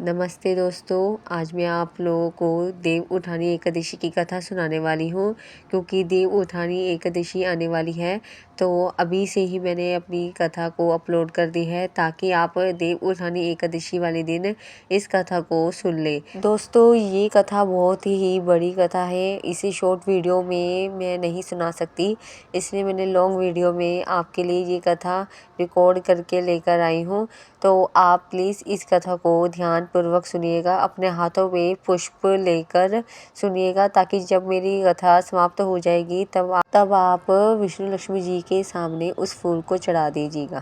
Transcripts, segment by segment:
नमस्ते दोस्तों, आज मैं आप लोगों को देव उठानी एकादशी की कथा सुनाने वाली हूँ। क्योंकि देव उठानी एकादशी आने वाली है तो अभी से ही मैंने अपनी कथा को अपलोड कर दी है ताकि आप देव उठानी एकादशी वाले दिन इस कथा को सुन लें। दोस्तों, ये कथा बहुत ही बड़ी कथा है, इसे शॉर्ट वीडियो में मैं नहीं सुना सकती, इसलिए मैंने लॉन्ग वीडियो में आपके लिए ये कथा रिकॉर्ड करके लेकर आई हूँ। तो आप प्लीज़ इस कथा को ध्यानपूर्वक सुनिएगा, अपने हाथों में पुष्प लेकर सुनिएगा ताकि जब मेरी कथा समाप्त हो जाएगी तब आप विष्णु लक्ष्मी जी के सामने उस फूल को चढ़ा दीजिएगा।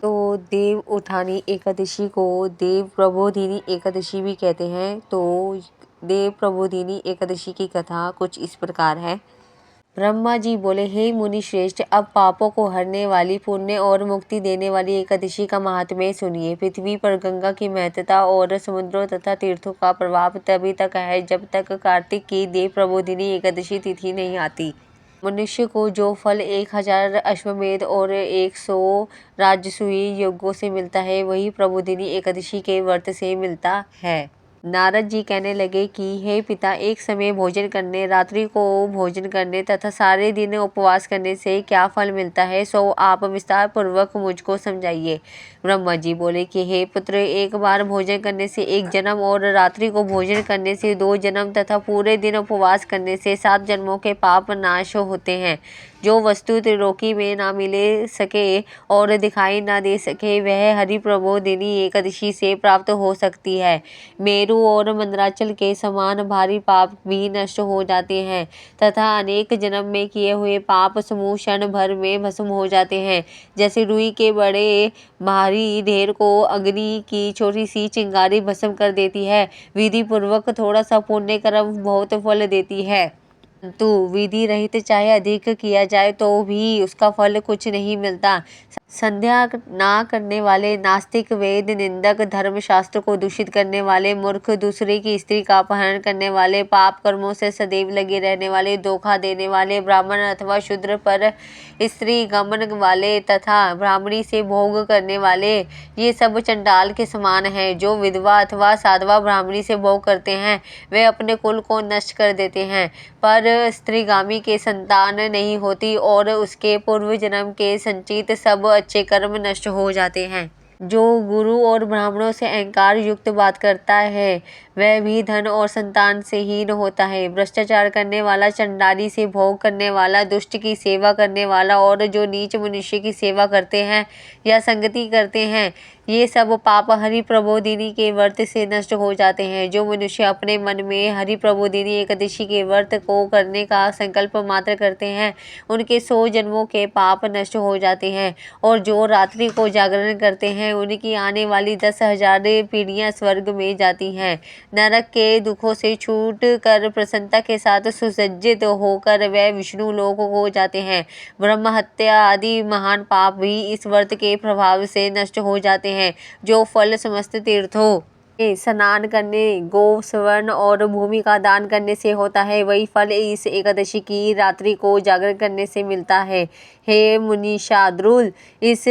तो देव उठानी एकादशी को देव प्रबोधिनी एकादशी भी कहते हैं। तो देव प्रबोधिनी एकादशी की कथा कुछ इस प्रकार है। ब्रह्मा जी बोले, हे मुनि श्रेष्ठ, अब पापों को हरने वाली, पुण्य और मुक्ति देने वाली एकादशी का महात्म्य सुनिए। पृथ्वी पर गंगा की महत्ता और समुद्रों तथा तीर्थों का प्रभाव तभी तक है जब तक कार्तिक की देव प्रबोधिनी एकादशी तिथि नहीं आती। मनुष्य को जो फल 1000 अश्वमेध और 100 राजसूय यज्ञों से मिलता है वही प्रबोधिनी एकादशी के व्रत से मिलता है। नारद जी कहने लगे कि हे पिता, एक समय भोजन करने, रात्रि को भोजन करने तथा सारे दिन उपवास करने से क्या फल मिलता है, सो आप विस्तार पूर्वक मुझको समझाइए। ब्रह्मा जी बोले कि हे पुत्र, एक बार भोजन करने से 1 जन्म और रात्रि को भोजन करने से 2 जन्म तथा पूरे दिन उपवास करने से 7 जन्मों के पाप नाश होते हैं। जो वस्तु त्रिलोकी में ना मिले सके और दिखाई ना दे सके वह हरि प्रबोधिनी एकादशी से प्राप्त हो सकती है। मेरु और मंदराचल के समान भारी पाप भी नष्ट हो जाते हैं तथा अनेक जन्म में किए हुए पाप समूह क्षण भर में भस्म हो जाते हैं। जैसे रुई के बड़े भारी ढेर को अग्नि की छोटी सी चिंगारी भस्म कर देती है, विधि पूर्वक थोड़ा सा पुण्य कर्म बहुत फल देती है, परंतु विधि रहित चाहे अधिक किया जाए तो भी उसका फल कुछ नहीं मिलता। संध्या ना करने वाले, नास्तिक, वेद निंदक, धर्मशास्त्र को दूषित करने वाले, मूर्ख, दूसरे की स्त्री का अपहरण करने वाले, पाप कर्मों से सदैव लगे रहने वाले, धोखा देने वाले, ब्राह्मण अथवा शूद्र पर स्त्री गमन वाले तथा ब्राह्मणी से भोग करने वाले, ये सब चंडाल के समान हैं। जो विधवा अथवा साधवा ब्राह्मणी से भोग करते हैं वे अपने कुल को नष्ट कर देते हैं, पर स्त्रीगामी के संतान नहीं होती और उसके पूर्व जन्म के संचित सब अच्छे कर्म नष्ट हो जाते हैं। जो गुरु और ब्राह्मणों से अहंकार युक्त बात करता है वह भी धन और संतान से हीन होता है। भ्रष्टाचार करने वाला, चंडाली से भोग करने वाला, दुष्ट की सेवा करने वाला और जो नीच मनुष्य की सेवा करते हैं या संगति करते हैं, ये सब पाप हरि प्रबोधिनी के व्रत से नष्ट हो जाते हैं। जो मनुष्य अपने मन में हरि प्रबोधिनी एकादशी के व्रत को करने का संकल्प मात्र करते हैं उनके 100 जन्मों के पाप नष्ट हो जाते हैं। और जो रात्रि को जागरण करते हैं उनकी आने वाली 10,000 पीढ़ियां स्वर्ग में जाती हैं। नरक के दुखों से छूट कर प्रसन्नता के साथ सुसज्जित होकर वह विष्णु लोक को जाते हैं। ब्रह्म हत्या आदि महान पाप भी इस व्रत के प्रभाव से नष्ट हो जाते हैं। जो फल समस्त तीर्थों में स्नान करने, गौ स्वर्ण और भूमि का दान करने से होता है वही फल इस एकादशी की रात्रि को जागरण करने से मिलता है। हे मुनीशाद्रुल, इस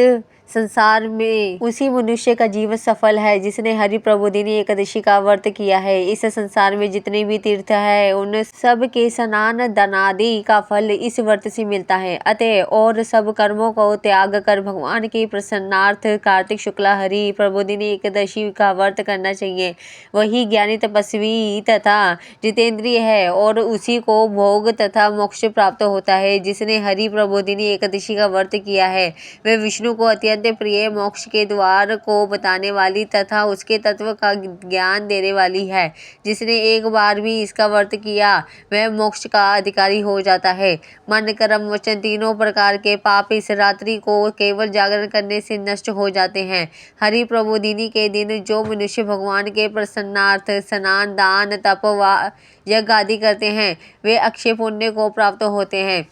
संसार में उसी मनुष्य का जीवन सफल है जिसने हरि प्रबोधिनी एकादशी का व्रत किया है। इस संसार में जितने भी तीर्थ है उन सब के स्नान दानादि का फल इस व्रत से मिलता है। अतः और सब कर्मों को त्याग कर भगवान के प्रसन्नार्थ कार्तिक शुक्ला हरि प्रबोधिनी एकादशी का व्रत करना चाहिए। वही ज्ञानी, तपस्वी तथा जितेंद्रिय है और उसी को भोग तथा मोक्ष प्राप्त होता है। जिसने हरि प्रबोधिनी एकादशी का व्रत किया है वह विष्णु को अत्यंत प्रिय मोक्ष के द्वार को बताने वाली तथा उसके तत्व का ज्ञान देने वाली है। जिसने एक बार भी इसका व्रत किया वह मोक्ष का अधिकारी हो जाता है। मन, कर्म, वचन तीनों प्रकार के पाप इस रात्रि को केवल जागरण करने से नष्ट हो जाते हैं। हरि प्रबोधिनी के दिन जो मनुष्य भगवान के प्रसन्नार्थ स्नान, दान, तप व यज्ञ आदि करते हैं वे अक्षय पुण्य को प्राप्त होते हैं।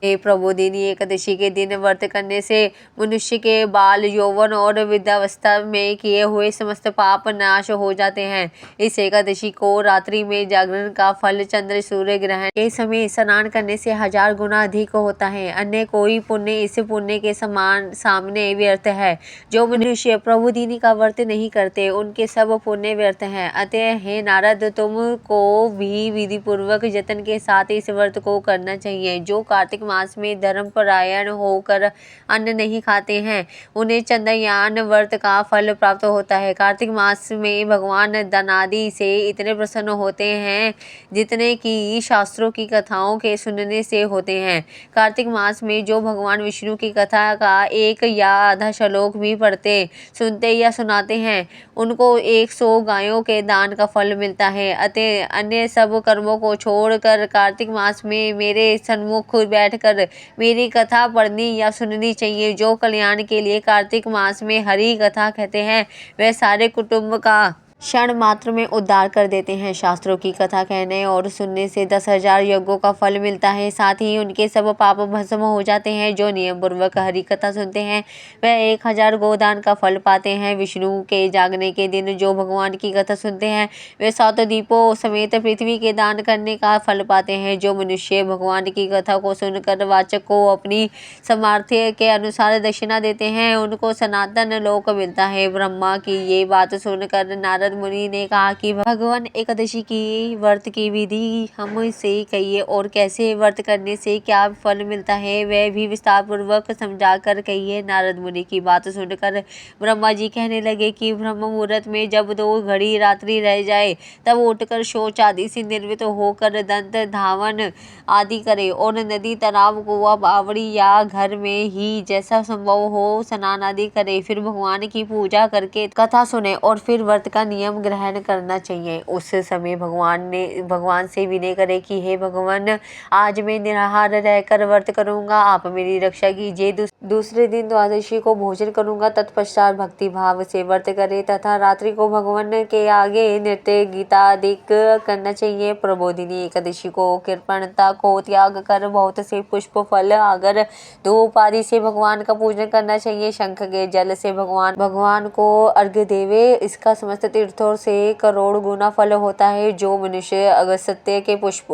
ये प्रबोधिनी एकादशी के दिन व्रत करने से मनुष्य के बाल यौवन और वृद्धावस्था में किए हुए समस्त पाप नाश हो जाते हैं। इस एकादशी को रात्रि में जागरण का फल चंद्र सूर्य ग्रहण के समय स्नान करने से 1000 गुना अधिक होता है। अन्य कोई पुण्य इस पुण्य के समान सामने व्यर्थ है। जो मनुष्य प्रबोधिनी का व्रत नहीं करते उनके सब पुण्य व्यर्थ हैं। अतः हे नारद, तुमको भी विधि पूर्वक यत्न के साथ इस व्रत को करना चाहिए। जो कार्तिक मास में धर्मपरायण होकर अन्न नहीं खाते हैं उन्हें चंद्रयान व्रत का फल प्राप्त होता है। कार्तिक मास में भगवान धनादि से इतने प्रसन्न होते हैं जितने कि शास्त्रों की कथाओं के सुनने से होते हैं। कार्तिक मास में जो भगवान विष्णु की कथा का एक या आधा श्लोक भी पढ़ते, सुनते या सुनाते हैं उनको 100 गायों के दान का फल मिलता है। अतः अन्य सब कर्मों को छोड़कर कार्तिक मास में मेरे सन्मुख बैठकर मेरी कथा पढ़नी या सुननी चाहिए। जो कल्याण के लिए कार्तिक मास में हरि कथा कहते हैं वह सारे कुटुंब का क्षण मात्र में उद्धार कर देते हैं। शास्त्रों की कथा कहने और सुनने से 10,000 यज्ञों का फल मिलता है। साथ ही उनके सब पाप भस्म हो जाते हैं। जो नियम पूर्वक हरि कथा सुनते हैं वह 1000 गोदान का फल पाते हैं। विष्णु के जागने के दिन जो भगवान की कथा सुनते हैं वे 7 दीपों समेत पृथ्वी के दान करने का फल पाते हैं। जो मनुष्य भगवान की कथा को सुनकर वाचक को अपनी सामर्थ्य के अनुसार दक्षिणा देते हैं उनको सनातन लोक मिलता है। ब्रह्मा की ये बात सुनकर नारद मुनि ने कहा कि भगवान एकादशी की व्रत की विधि हमसे कहिए और कैसे व्रत करने से क्या फल मिलता है वह भी विस्तार पूर्वक समझा कर कहिए। नारद मुनि की बात सुनकर ब्रह्मा जी कहने लगे कि ब्रह्म मुहूर्त में जब 2 घड़ी रात्रि रह जाए तब उठकर शौच आदि से निर्वृत होकर दंत धावन आदि करे और नदी, तालाब, कुआं, बावड़ी या घर में ही जैसा संभव हो स्नान आदि करे। फिर भगवान की पूजा करके कथा सुने और फिर व्रत का नियम ग्रहण करना चाहिए। उस समय भगवान से विनय करे कि हे भगवान, आज मैं निराहार रहकर व्रत करूंगा, आप मेरी रक्षा कीजिए। दूसरे दिन द्वादशी को भोजन करूंगा। तत्पश्चात भक्ति भाव से व्रत करे तथा रात्रि को भगवान के आगे नृत्य गीता आदि करना चाहिए। प्रबोधिनी एकादशी को कृपणता को त्याग कर बहुत से पुष्प, फल, अगर धूप आदि से भगवान का पूजन करना चाहिए। शंख के जल से भगवान को अर्घ्य देवे। इसका समस्त तीर्थों से करोड़ गुना फल होता है। जो मनुष्य अगस्त्य के पुष्प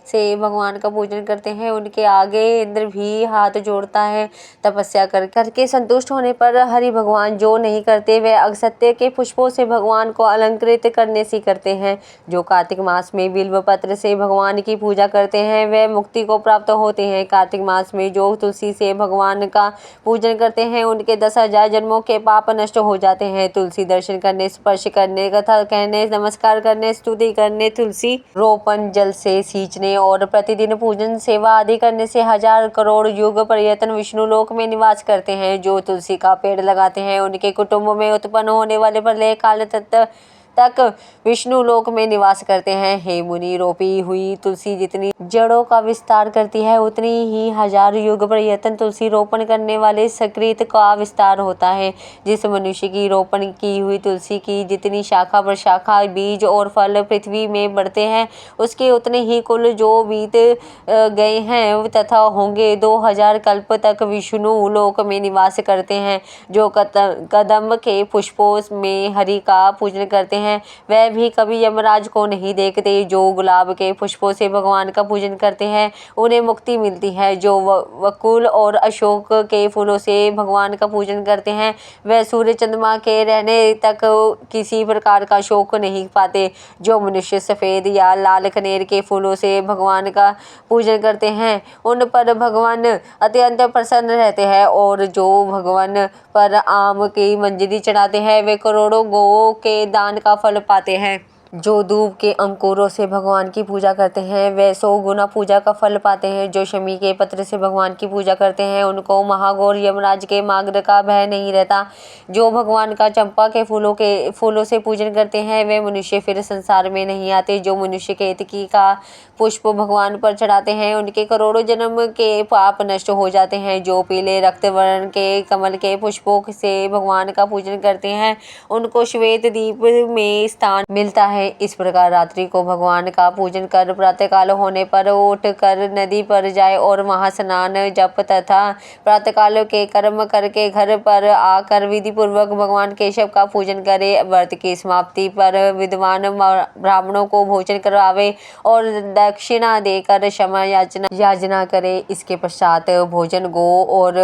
से भगवान का पूजन करते हैं उनके आगे इंद्र भी हाथ जोड़ता है। तपस्या करके संतुष्ट होने पर हरि भगवान जो नहीं करते वे अगस्त्य के पुष्पों से भगवान को अलंकृत करने से करते हैं। जो कार्तिक मास में बिल्व पत्र से भगवान की पूजा करते हैं वे मुक्ति को प्राप्त होते हैं। कार्तिक मास में जो तुलसी से भगवान का पूजन करते हैं उनके 10,000 जन्मों के पाप नष्ट हो जाते हैं। तुलसी दर्शन करने, स्पर्श करने, कथा कहने, नमस्कार करने, स्तुति करने, तुलसी रोपण, जल से सींचने और प्रतिदिन पूजन सेवा आदि करने से 1000 करोड़ युग पर्यटन विष्णु लोक में निवास करते हैं। जो तुलसी का पेड़ लगाते हैं उनके कुटुंब में उत्पन्न होने वाले प्रलय काल तक विष्णु लोक में निवास करते हैं। हे मुनि, रोपी हुई तुलसी जितनी जड़ों का विस्तार करती है उतनी ही 1000 युग पर्यटन तुलसी रोपण करने वाले सकृत का विस्तार होता है। जिस मनुष्य की रोपण की हुई तुलसी की जितनी शाखा प्रशाखा, बीज और फल पृथ्वी में बढ़ते हैं उसके उतने ही कुल जो बीत गए हैं तथा होंगे 2000 कल्प तक विष्णु लोक में निवास करते हैं। जो कदम के पुष्पों में हरि का पूजन करते हैं वह भी कभी यमराज को नहीं देखते। जो गुलाब के पुष्पों से भगवान का पूजन करते हैं उन्हें मुक्ति मिलती है। जो वकुल और अशोक के फूलों से भगवान का पूजन करते हैं वह सूर्य चंद्रमा के रहने तक किसी प्रकार का शोक नहीं पाते। जो मनुष्य सफेद या लाल कनेर के फूलों से भगवान का पूजन करते हैं उन पर भगवान अत्यंत प्रसन्न रहते हैं। और जो भगवान पर आम की मंजरी चढ़ाते हैं वे करोड़ों गौ के दान का फल पाते हैं। जो दूब के अंकुरों से भगवान की पूजा करते हैं वे 100 गुना पूजा का फल पाते हैं। जो शमी के पत्र से भगवान की पूजा करते हैं उनको महाघोर यमराज के मार्ग का भय नहीं रहता। जो भगवान का चंपा के फूलों से पूजन करते हैं वे मनुष्य फिर संसार में नहीं आते। जो मनुष्य केतकी का पुष्प भगवान पर चढ़ाते हैं उनके करोड़ों जन्म के पाप नष्ट हो जाते हैं। जो पीले रक्त वर्ण के कमल के पुष्पों से भगवान का पूजन करते हैं उनको श्वेत दीप में स्थान मिलता है। है। इस प्रकार रात्रि को भगवान का पूजन कर प्रातःकाल होने पर उठ कर नदी पर जाए और वहां स्नान जप तथा प्रातःकाल के कर्म करके घर पर आकर विधि पूर्वक भगवान केशव का पूजन करे। व्रत की समाप्ति पर विद्वान ब्राह्मणों को भोजन करावे और दक्षिणा देकर क्षमा याचना करे। इसके पश्चात भोजन गो और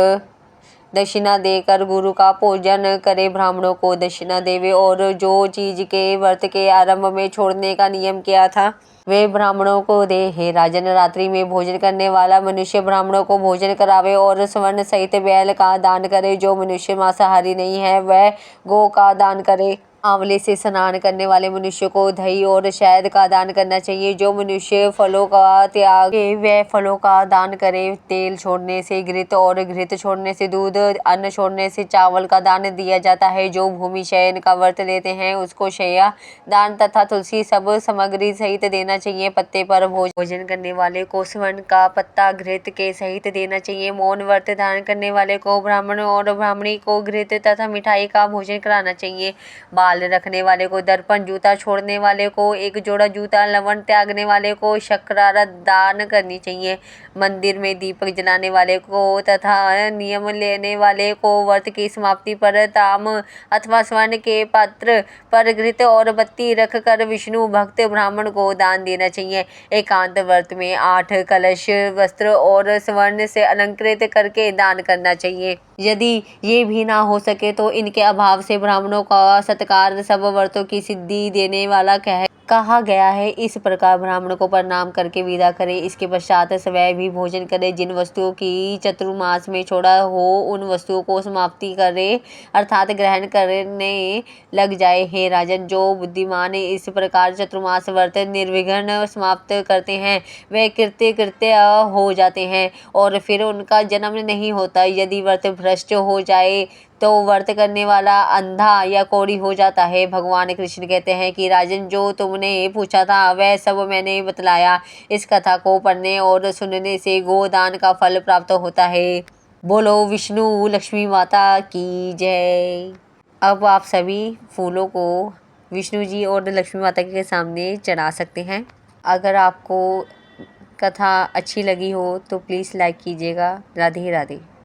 दक्षिणा देकर गुरु का पूजन करे। ब्राह्मणों को दक्षिणा देवे और जो चीज के व्रत के आरंभ में छोड़ने का नियम किया था वे ब्राह्मणों को दे। हे राजन, रात्रि में भोजन करने वाला मनुष्य ब्राह्मणों को भोजन करावे और स्वर्ण सहित बैल का दान करे। जो मनुष्य मांसाहारी नहीं है वह गो का दान करे। आंवले से स्नान करने वाले मनुष्य को दही और शहद का दान करना चाहिए। जो मनुष्य फलों का त्याग वह फलों का दान करे। तेल छोड़ने से घृत और घृत छोड़ने से दूध, अन्न छोड़ने से चावल का दान दिया जाता है। जो भूमि शयन का व्रत लेते हैं उसको शय्या दान तथा तुलसी सब सामग्री सहित देना चाहिए। पत्ते पर भोजन करने वाले को स्वर्ण का पत्ता घृत के सहित देना चाहिए। मौन व्रत धारण करने वाले को ब्राह्मण और ब्राह्मणी को घृत तथा मिठाई का भोजन कराना चाहिए। बाल रखने वाले को दर्पण, जूता छोड़ने वाले को एक जोड़ा जूता, लवण त्यागने वाले को शक्रारा दान करनी चाहिए। मंदिर में दीपक जलाने वाले को तथा नियम लेने वाले को व्रत की समाप्ति पर ताम अथवा स्वर्ण के पात्र पर घृत और बत्ती रखकर विष्णु भक्त ब्राह्मण को दान देना चाहिए। एकांत व्रत में 8 कलश वस्त्र और स्वर्ण से अलंकृत करके दान करना चाहिए। यदि ये भी ना हो सके तो इनके अभाव से ब्राह्मणों का सत्कार सब व्रतों की सिद्धि देने वाला कहा गया है। इस प्रकार ब्राह्मण को प्रणाम करके विदा करे। इसके पश्चात स्वयं भी भोजन करे। जिन वस्तुओं की चतुर्मास में छोड़ा हो उन वस्तुओं को समाप्ति करे अर्थात ग्रहण करने लग जाए। हे राजन, जो बुद्धिमान इस प्रकार चतुर्मास व्रत निर्विघ्न समाप्त करते हैं वे कृत्य हो जाते हैं और फिर उनका जन्म नहीं होता। यदि व्रत भ्रष्ट हो जाए तो व्रत करने वाला अंधा या कोढ़ी हो जाता है। भगवान कृष्ण कहते हैं कि राजन, जो तुमने पूछा था वह सब मैंने बतलाया। इस कथा को पढ़ने और सुनने से गोदान का फल प्राप्त होता है। बोलो विष्णु लक्ष्मी माता की जय। अब आप सभी फूलों को विष्णु जी और लक्ष्मी माता के सामने चढ़ा सकते हैं। अगर आपको कथा अच्छी लगी हो तो प्लीज़ लाइक कीजिएगा। राधे राधे।